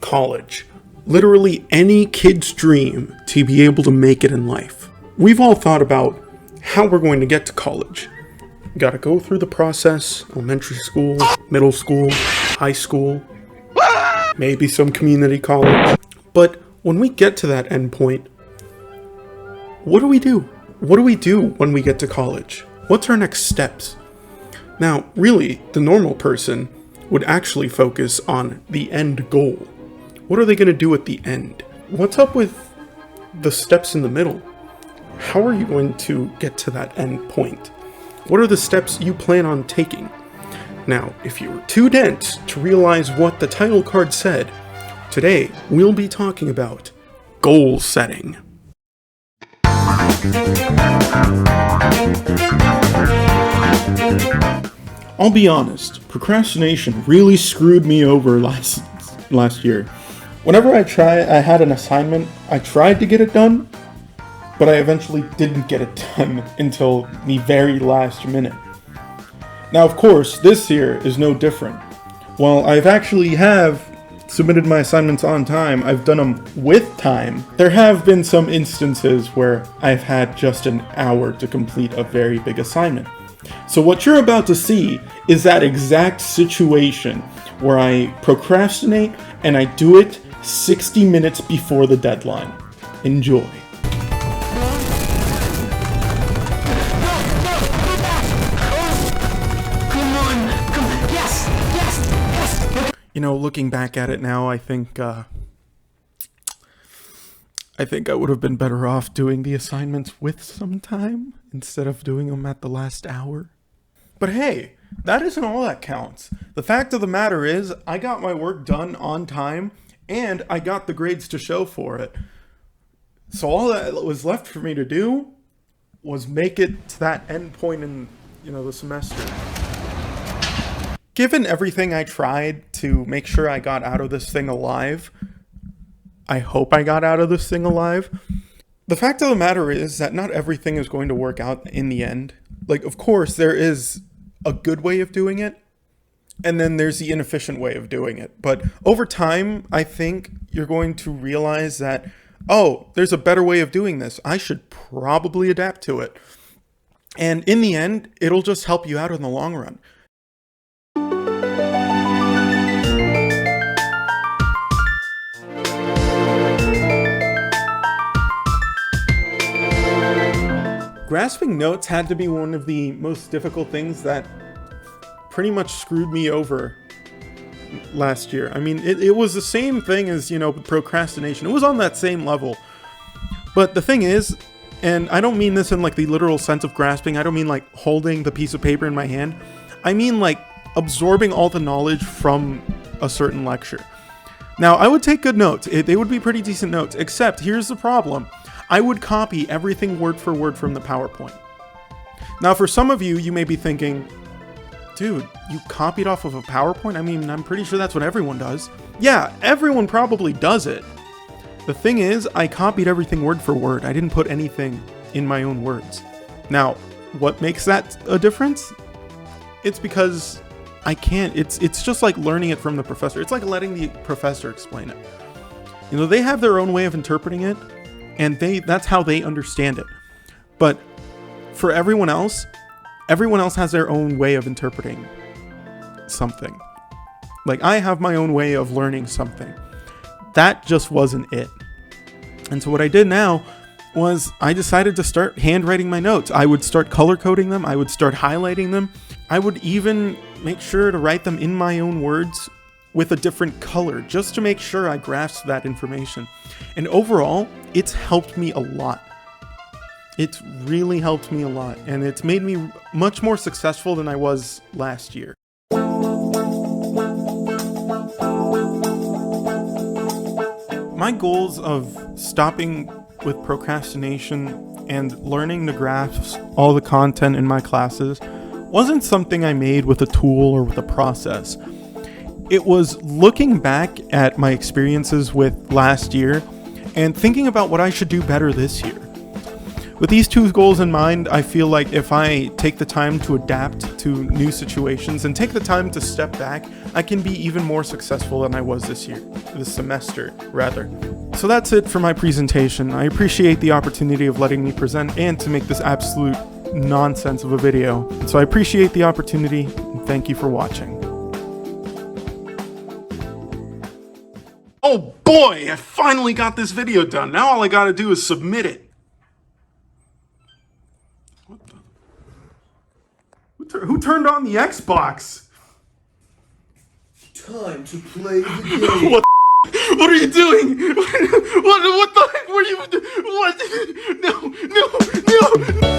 College. Literally any kid's dream to be able to make it in life. We've all thought about how we're going to get to college. You gotta go through the process: elementary school, middle school, high school, maybe some community college. But when we get to that end point, what do we do? What do we do when we get to college? What's our next steps? Now, really, the normal person would actually focus on the end goal. What are they going to do at the end? What's up with the steps in the middle? How are you going to get to that end point? What are the steps you plan on taking? Now, if you're too dense to realize what the title card said, today we'll be talking about goal setting. I'll be honest, procrastination really screwed me over last year. Whenever I had an assignment, I tried to get it done, but I eventually didn't get it done until the very last minute. Now, of course, this year is no different. While I've actually submitted my assignments on time, I've done them with time, there have been some instances where I've had just an hour to complete a very big assignment. So what you're about to see is that exact situation where I procrastinate and I do it 60 minutes before the deadline. Enjoy. You know, looking back at it now, I think I would have been better off doing the assignments with some time instead of doing them at the last hour. But hey, that isn't all that counts. The fact of the matter is, I got my work done on time, and I got the grades to show for it. So all that was left for me to do was make it to that end point in, the semester. Given everything I tried to make sure I got out of this thing alive, I hope I got out of this thing alive. The fact of the matter is that not everything is going to work out in the end. Like, of course, there is a good way of doing it, and then there's the inefficient way of doing it. But over time, I think you're going to realize that, oh, there's a better way of doing this. I should probably adapt to it. And in the end, it'll just help you out in the long run. Grasping notes had to be one of the most difficult things that pretty much screwed me over last year. I mean, it was the same thing as, procrastination. It was on that same level. But the thing is, and I don't mean this in like the literal sense of grasping. I don't mean like holding the piece of paper in my hand. I mean like absorbing all the knowledge from a certain lecture. Now, I would take good notes. They would be pretty decent notes, except here's the problem. I would copy everything word for word from the PowerPoint. Now, for some of you, you may be thinking, dude, you copied off of a PowerPoint? I mean, I'm pretty sure that's what everyone does. Yeah, everyone probably does it. The thing is, I copied everything word for word. I didn't put anything in my own words. Now, what makes that a difference? It's because I can't. It's just like learning it from the professor. It's like letting the professor explain it. They have their own way of interpreting it, and that's how they understand it. But for everyone else has their own way of interpreting something. Like, I have my own way of learning something. That just wasn't it. And so what I did now was I decided to start handwriting my notes. I would start color coding them. I would start highlighting them. I would even make sure to write them in my own words with a different color, just to make sure I grasped that information. And overall, it's helped me a lot. It's really helped me a lot, and it's made me much more successful than I was last year. My goals of stopping with procrastination and learning to grasp all the content in my classes wasn't something I made with a tool or with a process. it was looking back at my experiences with last year and thinking about what I should do better this year. With these two goals in mind, I feel like if I take the time to adapt to new situations and take the time to step back, I can be even more successful than I was this semester, rather. So that's it for my presentation. I appreciate the opportunity of letting me present and to make this absolute nonsense of a video. So I appreciate the opportunity and thank you for watching. Oh boy, I finally got this video done. Now all I gotta do is submit it. Who turned on the Xbox? Time to play the game. What are you doing? What the heck were you doing? What? No.